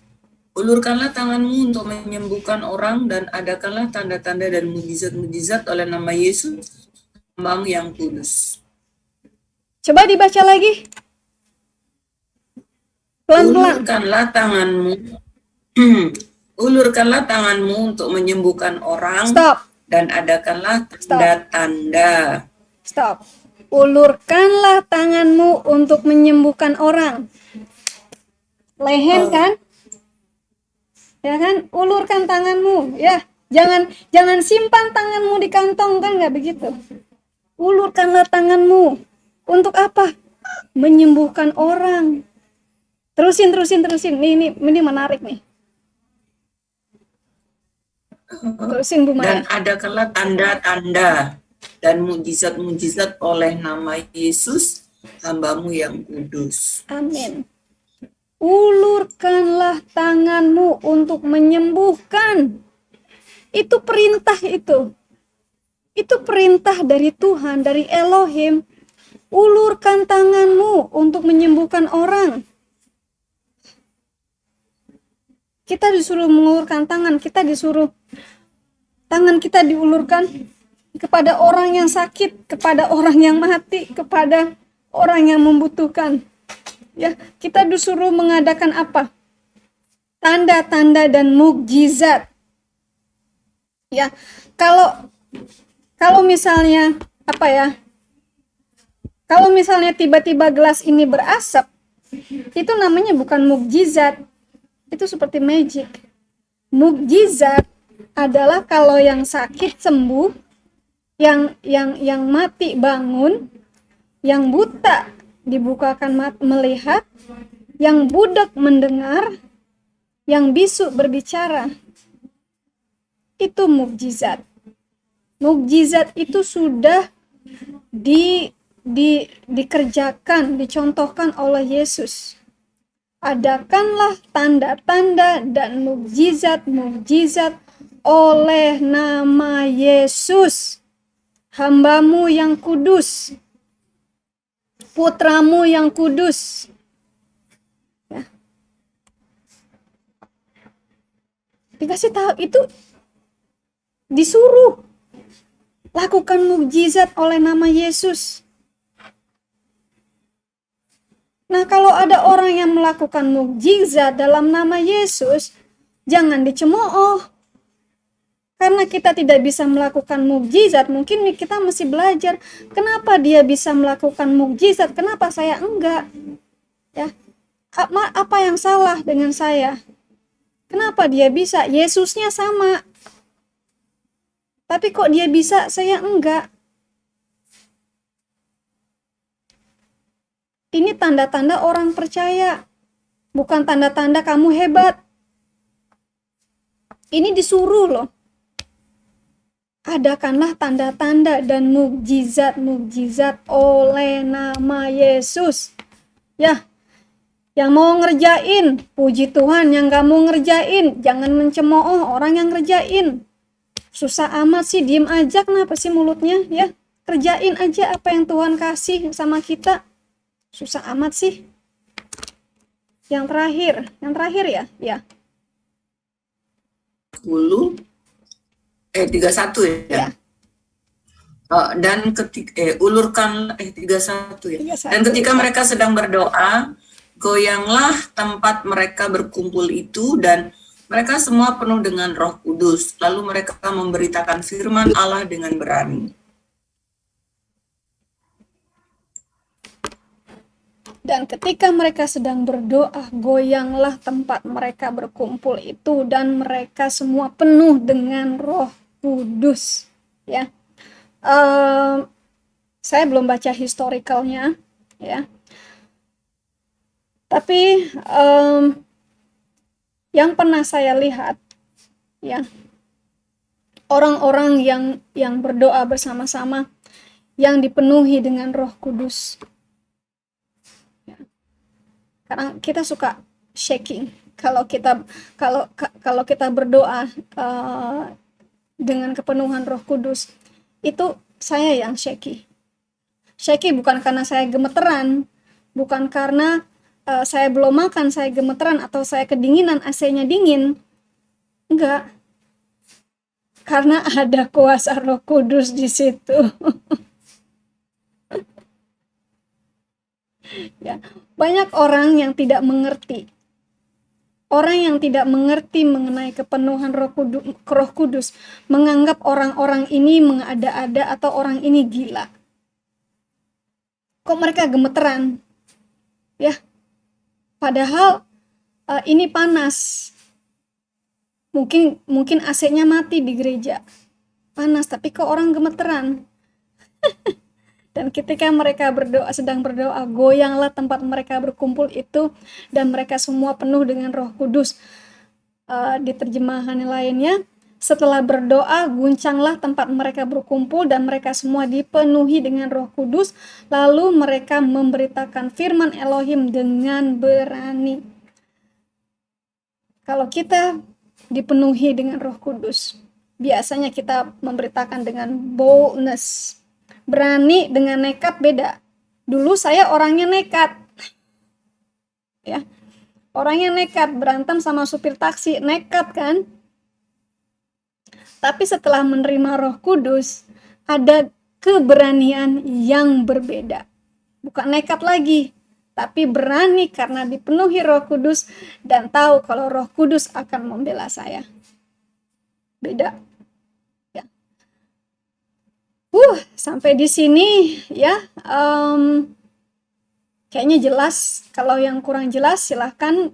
Ulurkanlah tanganmu untuk menyembuhkan orang, dan adakanlah tanda-tanda dan mujizat-mujizat oleh nama Yesus, Hamba-Mu yang kudus. Coba dibaca lagi. Pelan-pelan. Ulurkanlah tanganmu untuk menyembuhkan orang. Stop. Dan adakanlah tanda-tanda. Stop. Ulurkanlah tanganmu untuk menyembuhkan orang. Lehen kan? Ya kan? Ulurkan tanganmu, ya. Jangan simpan tanganmu di kantong, kan, nggak begitu. Ulurkanlah tanganmu. Untuk apa? Menyembuhkan orang. Terusin. Ini menarik nih. Terusin, Bu Maya. Dan adakanlah tanda-tanda dan mujizat-mujizat oleh nama Yesus, Hamba-Mu yang kudus. Amin. Ulurkanlah tanganmu untuk menyembuhkan. Itu perintah itu. Itu perintah dari Tuhan, dari Elohim. Ulurkan tanganmu untuk menyembuhkan orang. Kita disuruh mengulurkan tangan, kita disuruh tangan kita diulurkan kepada orang yang sakit, kepada orang yang mati, kepada orang yang membutuhkan. Ya, kita disuruh mengadakan apa? Tanda-tanda dan mukjizat. Ya, kalau misalnya apa ya? Kalau misalnya tiba-tiba gelas ini berasap, itu namanya bukan mukjizat. Itu seperti magic. Mukjizat adalah kalau yang sakit sembuh, yang mati bangun, yang buta dibukakan melihat, yang budak mendengar, yang bisu berbicara. Itu mukjizat. Mukjizat itu sudah dikerjakan, dicontohkan oleh Yesus. adakanlah tanda-tanda dan mukjizat-mukjizat oleh nama Yesus, hamba-Mu yang kudus, putra-Mu yang kudus. Ya. Dikasih tahu itu, disuruh lakukan mukjizat oleh nama Yesus. Nah, kalau ada orang yang melakukan mukjizat dalam nama Yesus, jangan dicemooh. Karena kita tidak bisa melakukan mukjizat, mungkin kita mesti belajar kenapa dia bisa melakukan mukjizat, kenapa saya enggak. Ya. Apa yang salah dengan saya? Kenapa dia bisa? Yesusnya sama. Tapi kok dia bisa, saya enggak? Ini tanda-tanda orang percaya, bukan tanda-tanda kamu hebat. Ini disuruh loh. Adakanlah tanda-tanda dan mukjizat-mukjizat oleh nama Yesus. Ya, yang mau ngerjain, puji Tuhan. Yang gak mau ngerjain, jangan mencemooh orang yang ngerjain. Susah amat sih, diem aja, kenapa sih mulutnya? Ya, kerjain aja apa yang Tuhan kasih sama kita. Susah amat sih. Yang terakhir ya, ya. 31 ya. Dan ulurkan 31 ya. 31. Dan ketika mereka sedang berdoa, goyanglah tempat mereka berkumpul itu dan mereka semua penuh dengan Roh Kudus. Lalu mereka memberitakan firman Allah dengan berani. Dan ketika mereka sedang berdoa, goyanglah tempat mereka berkumpul itu dan mereka semua penuh dengan Roh Kudus. Ya, saya belum baca historicalnya, ya. Tapi yang pernah saya lihat, ya, orang-orang yang berdoa bersama-sama, yang dipenuhi dengan Roh Kudus. Karena kita suka shaking kalau kita berdoa dengan kepenuhan Roh Kudus. Itu saya yang shaky bukan karena saya gemeteran, bukan karena saya belum makan saya gemeteran atau saya kedinginan, AC-nya dingin. Enggak, karena ada kuasa Roh Kudus di situ. Ya, banyak orang yang tidak mengerti. Orang yang tidak mengerti mengenai kepenuhan Roh Kudus menganggap orang-orang ini mengada-ada atau orang ini gila. Kok mereka gemeteran? Ya, padahal ini panas. Mungkin AC-nya mati di gereja. Panas, tapi kok orang gemeteran? Dan ketika mereka sedang berdoa, goyanglah tempat mereka berkumpul itu, dan mereka semua penuh dengan Roh Kudus. Di terjemahan lainnya, setelah berdoa, guncanglah tempat mereka berkumpul, dan mereka semua dipenuhi dengan Roh Kudus, lalu mereka memberitakan firman Elohim dengan berani. Kalau kita dipenuhi dengan Roh Kudus, biasanya kita memberitakan dengan boldness. Berani dengan nekat beda. Dulu saya orangnya nekat. Ya. Orangnya nekat, berantem sama supir taksi, nekat kan? Tapi setelah menerima Roh Kudus, ada keberanian yang berbeda. Bukan nekat lagi, tapi berani karena dipenuhi Roh Kudus dan tahu kalau Roh Kudus akan membela saya. Beda. Sampai di sini ya, kayaknya jelas. Kalau yang kurang jelas silahkan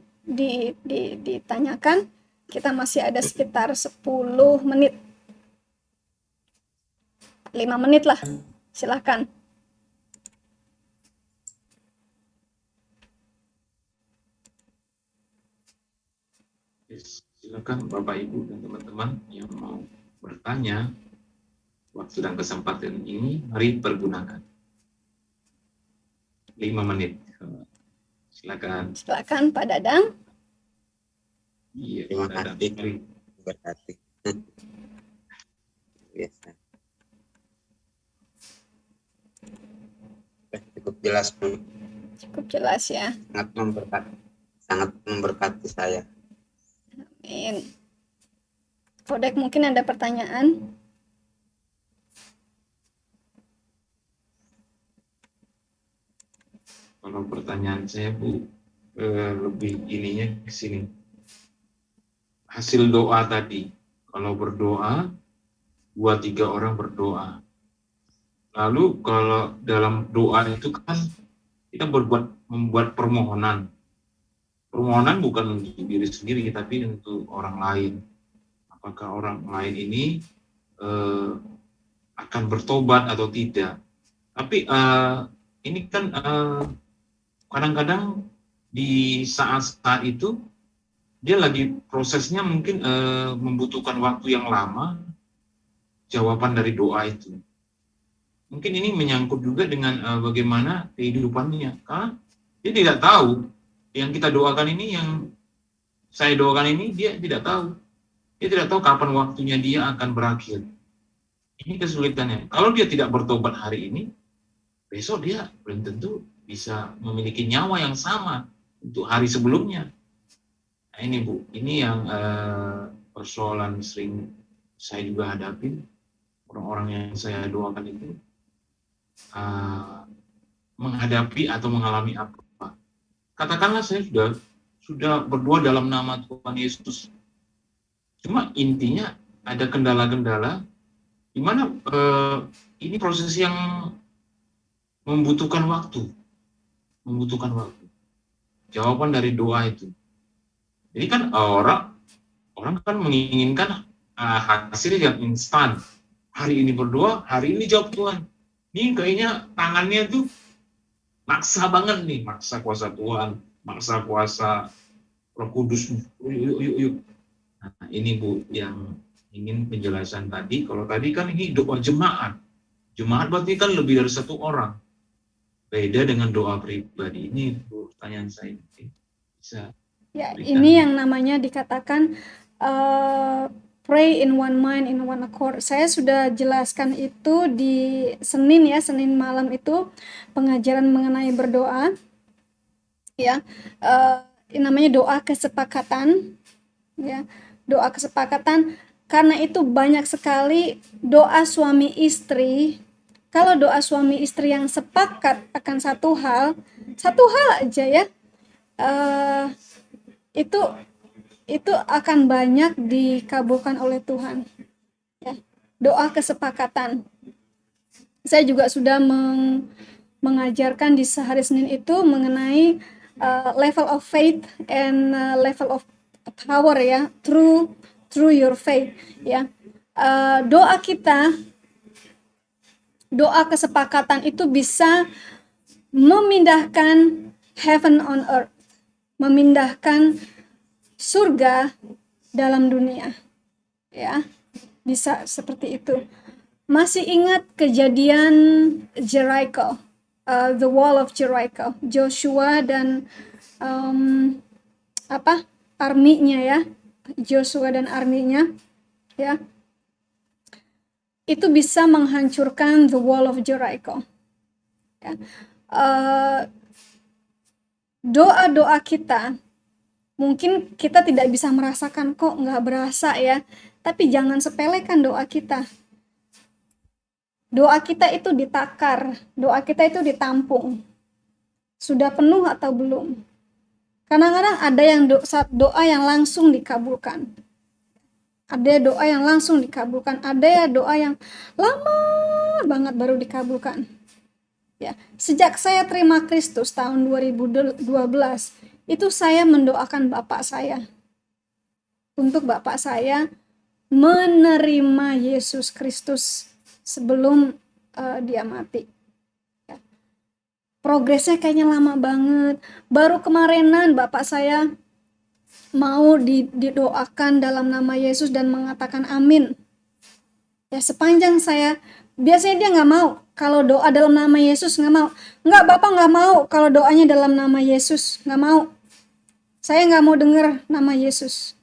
ditanyakan. Kita masih ada sekitar 10 menit. 5 menit lah, silahkan. Silakan Bapak Ibu dan teman-teman yang mau bertanya. Waktu dan kesempatan ini, mari pergunakan. 5 menit. Silakan. Silakan Pak Dadang. Iya, Terima Pak Dadang. kasih. Mari. Berkati. Biasa. Cukup jelas, Cukup jelas ya. sangat memberkati saya. Amin. Kodek mungkin ada pertanyaan? Kalau pertanyaan saya, Bu, lebih ininya ke sini. Hasil doa tadi, kalau berdoa, 2-3 orang berdoa. Lalu kalau dalam doa itu kan kita membuat permohonan. Permohonan bukan untuk diri sendiri, tapi untuk orang lain. Apakah orang lain ini akan bertobat atau tidak? Tapi ini kan kadang-kadang di saat-saat itu dia lagi prosesnya mungkin membutuhkan waktu yang lama jawaban dari doa itu. Mungkin ini menyangkut juga dengan bagaimana kehidupannya. Karena dia tidak tahu yang kita doakan ini, yang saya doakan ini, dia tidak tahu. Dia tidak tahu kapan waktunya dia akan berakhir. Ini kesulitannya. Kalau dia tidak bertobat hari ini, besok dia belum tentu bisa memiliki nyawa yang sama untuk hari sebelumnya. Nah ini Bu, ini yang persoalan sering saya juga hadapin. Orang-orang yang saya doakan itu menghadapi atau mengalami apa. Katakanlah saya sudah berdoa dalam nama Tuhan Yesus. Cuma intinya ada kendala-kendala di mana ini proses yang membutuhkan waktu. Jawaban dari doa itu. Jadi kan orang kan menginginkan hasil yang instan. Hari ini berdoa, hari ini jawab Tuhan. Ini kayaknya tangannya tuh maksa banget nih, maksa kuasa Tuhan, maksa kuasa Roh Kudus. Yuk. Nah, ini Bu yang ingin penjelasan tadi. Kalau tadi kan ini doa jemaat. Jemaat berarti kan lebih dari satu orang. Beda dengan doa pribadi. Ini Bu, pertanyaan saya bisa. Ya, berikan. ini yang namanya dikatakan pray in one mind, in one accord. Saya sudah jelaskan itu di Senin ya, Senin malam itu pengajaran mengenai berdoa. Ya, namanya doa kesepakatan. Ya, doa kesepakatan. Karena itu banyak sekali doa suami istri. Kalau doa suami istri yang sepakat akan satu hal aja ya, itu akan banyak dikabulkan oleh Tuhan. Ya, doa kesepakatan. Saya juga sudah mengajarkan di sehari Senin itu mengenai level of faith and level of power ya, through your faith ya. Doa kesepakatan itu bisa memindahkan heaven on earth, memindahkan surga dalam dunia. Ya, bisa seperti itu. Masih ingat kejadian Jericho, the wall of Jericho, Joshua dan arminya ya, Joshua dan arminya ya. Itu bisa menghancurkan the wall of Jericho. Ya. Doa-doa kita, mungkin kita tidak bisa merasakan kok, nggak berasa ya. Tapi jangan sepelekan doa kita. Doa kita itu ditakar, doa kita itu ditampung. Sudah penuh atau belum? Kadang-kadang ada yang doa yang langsung dikabulkan. Ada doa yang langsung dikabulkan, ada ya doa yang lama banget baru dikabulkan. Ya, sejak saya terima Kristus tahun 2012, itu saya mendoakan bapak saya. Untuk bapak saya menerima Yesus Kristus sebelum dia mati. Ya. Progresnya kayaknya lama banget. Baru kemarinan bapak saya mau didoakan dalam nama Yesus dan mengatakan amin. Ya, sepanjang saya biasanya dia nggak mau kalau doa dalam nama Yesus, nggak mau. Nggak, Bapak nggak mau kalau doanya dalam nama Yesus, nggak mau. Saya nggak mau dengar nama Yesus.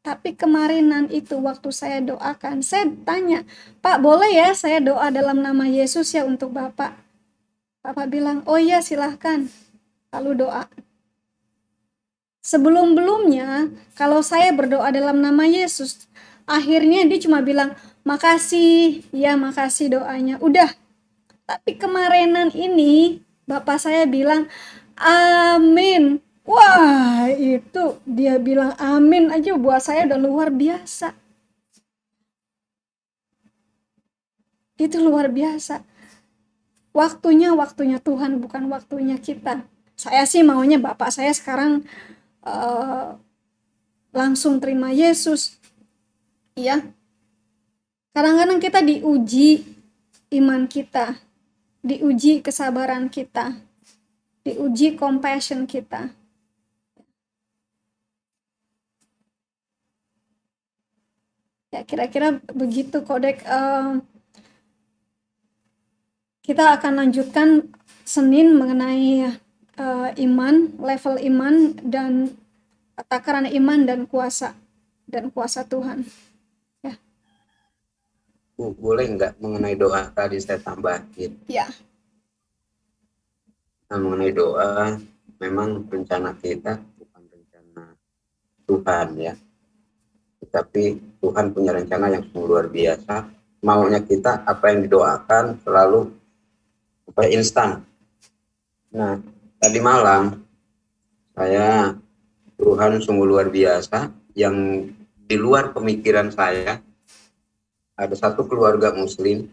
Tapi kemarinan itu waktu saya doakan, saya tanya, Pak boleh ya saya doa dalam nama Yesus ya untuk Bapak? Bapak bilang, oh iya silahkan. Lalu doa. Sebelum-belumnya, kalau saya berdoa dalam nama Yesus, akhirnya dia cuma bilang, makasih, ya makasih doanya. Udah. Tapi kemarinan ini, Bapak saya bilang, amin. Wah, itu dia bilang amin aja buat saya udah luar biasa. Itu luar biasa. Waktunya Tuhan, bukan waktunya kita. Saya sih maunya Bapak saya sekarang langsung terima Yesus. Ya. Kadang-kadang kita diuji iman kita, diuji kesabaran kita, diuji compassion kita. Ya, kira-kira begitu Kodek. Kita akan lanjutkan Senin mengenai iman, level iman dan takaran iman dan kuasa Tuhan. Ya. Bu, boleh nggak mengenai doa tadi saya tambahin? Ya. Nah, mengenai doa, memang rencana kita bukan rencana Tuhan ya. Tetapi Tuhan punya rencana yang luar biasa. Maunya kita apa yang didoakan selalu supaya instan. Nah, tadi malam saya Tuhan sungguh luar biasa yang di luar pemikiran saya. Ada satu keluarga Muslim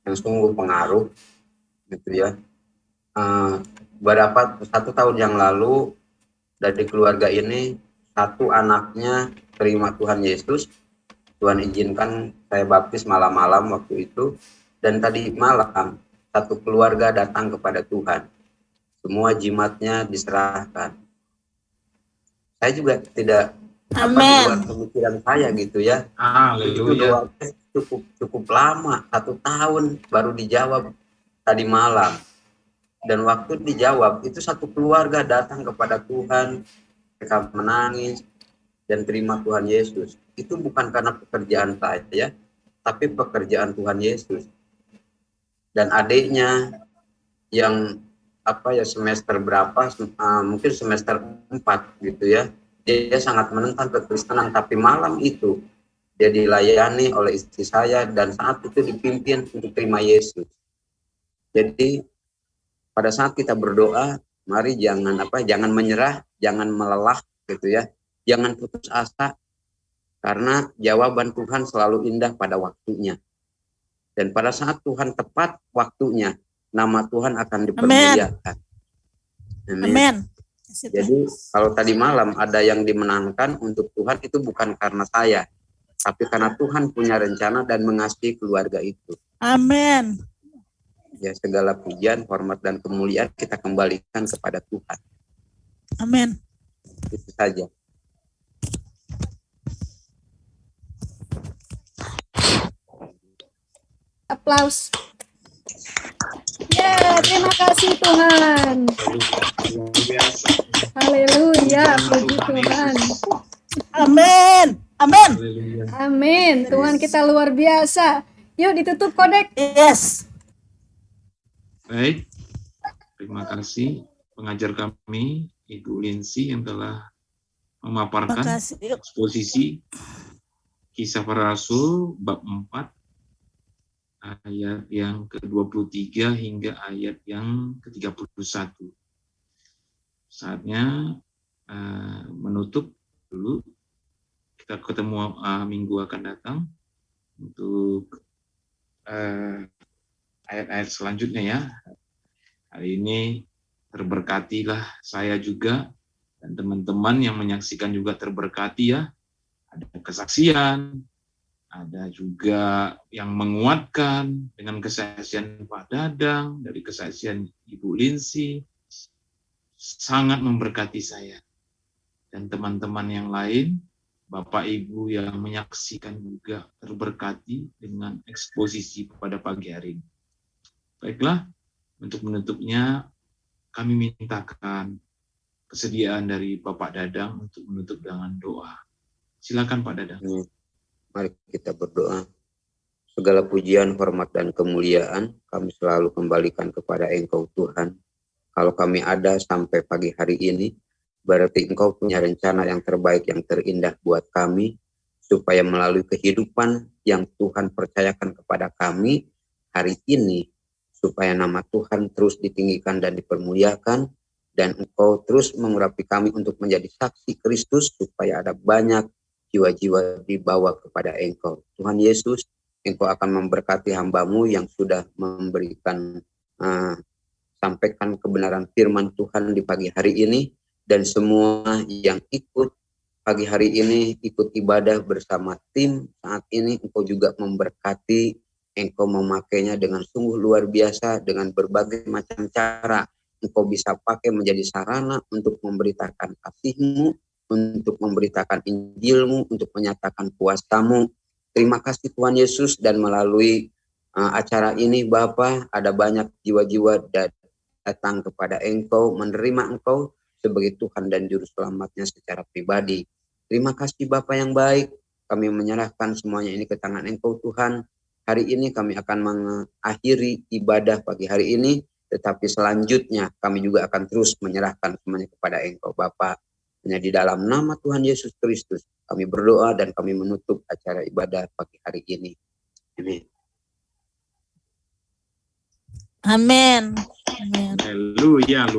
yang sungguh pengaruh, gitu ya. Berapa 1 tahun yang lalu dari keluarga ini satu anaknya terima Tuhan Yesus. Tuhan izinkan saya baptis malam-malam waktu itu, dan tadi malam satu keluarga datang kepada Tuhan. Semua jimatnya diserahkan. Saya juga tidak di luar pemikiran saya gitu ya. Itu doanya cukup lama, 1 tahun baru dijawab tadi malam. Dan waktu dijawab itu satu keluarga datang kepada Tuhan, mereka menangis dan terima Tuhan Yesus. Itu bukan karena pekerjaan saya, tapi pekerjaan Tuhan Yesus. Dan adiknya yang semester berapa, mungkin semester 4 gitu ya, dia sangat menentang kekristenan, tapi malam itu dia dilayani oleh istri saya dan saat itu dipimpin untuk terima Yesus. Jadi pada saat kita berdoa, mari jangan menyerah, jangan melelah gitu ya. Jangan putus asa, karena jawaban Tuhan selalu indah pada waktunya. Dan pada saat Tuhan tepat waktunya, nama Tuhan akan dipermuliakan. Amin. Jadi kalau tadi malam ada yang dimenangkan untuk Tuhan, itu bukan karena saya, tapi karena Tuhan punya rencana dan mengasihi keluarga itu. Amin. Ya, segala pujian, hormat, dan kemuliaan kita kembalikan kepada Tuhan. Amin. Itu saja. Aplaus. Ya, terima kasih Tuhan. Haleluya, puji Tuhan. Amin. Amin. Amin. Tuhan kita luar biasa. Yuk ditutup Kodek. Yes. Baik, terima kasih pengajar kami, Ibu Linsi, yang telah memaparkan eksposisi Kisah Para Rasul bab 4, ayat yang ke-23 hingga ayat yang ke-31. Saatnya menutup dulu. Kita ketemu minggu akan datang untuk ayat-ayat selanjutnya ya. Hari ini terberkatilah saya juga dan teman-teman yang menyaksikan juga terberkati ya. Ada kesaksian, ada juga yang menguatkan dengan kesaksian Pak Dadang, dari kesaksian Ibu Linsi. Sangat memberkati saya dan teman-teman yang lain Bapak Ibu yang menyaksikan juga terberkati dengan eksposisi pada pagi hari ini. Baiklah, untuk menutupnya kami mintakan kesediaan dari Bapak Dadang untuk menutup dengan doa. Silakan Pak Dadang. Mari kita berdoa. Segala pujian, hormat, dan kemuliaan kami selalu kembalikan kepada Engkau Tuhan. Kalau kami ada sampai pagi hari ini, berarti Engkau punya rencana yang terbaik, yang terindah buat kami, supaya melalui kehidupan yang Tuhan percayakan kepada kami hari ini, supaya nama Tuhan terus ditinggikan dan dipermuliakan, dan Engkau terus mengurapi kami untuk menjadi saksi Kristus, supaya ada banyak jiwa-jiwa dibawa kepada Engkau. Tuhan Yesus, Engkau akan memberkati hamba-Mu yang sudah memberikan sampaikan kebenaran firman Tuhan di pagi hari ini, dan semua yang ikut pagi hari ini, ikut ibadah bersama tim saat ini, Engkau juga memberkati, Engkau memakainya dengan sungguh luar biasa, dengan berbagai macam cara. Engkau bisa pakai menjadi sarana untuk memberitakan kasih-Mu, untuk memberitakan Injil-Mu, untuk menyatakan kuasa-Mu. Terima kasih Tuhan Yesus, dan melalui acara ini Bapa, ada banyak jiwa-jiwa datang kepada Engkau, menerima Engkau sebagai Tuhan dan Juru Selamatnya secara pribadi. Terima kasih Bapa yang baik, kami menyerahkan semuanya ini ke tangan Engkau Tuhan. Hari ini kami akan mengakhiri ibadah pagi hari ini, tetapi selanjutnya kami juga akan terus menyerahkan semuanya kepada Engkau Bapa. Hanya di dalam nama Tuhan Yesus Kristus kami berdoa dan kami menutup acara ibadah pagi hari ini. Amin. Amin. Amin. Haleluya.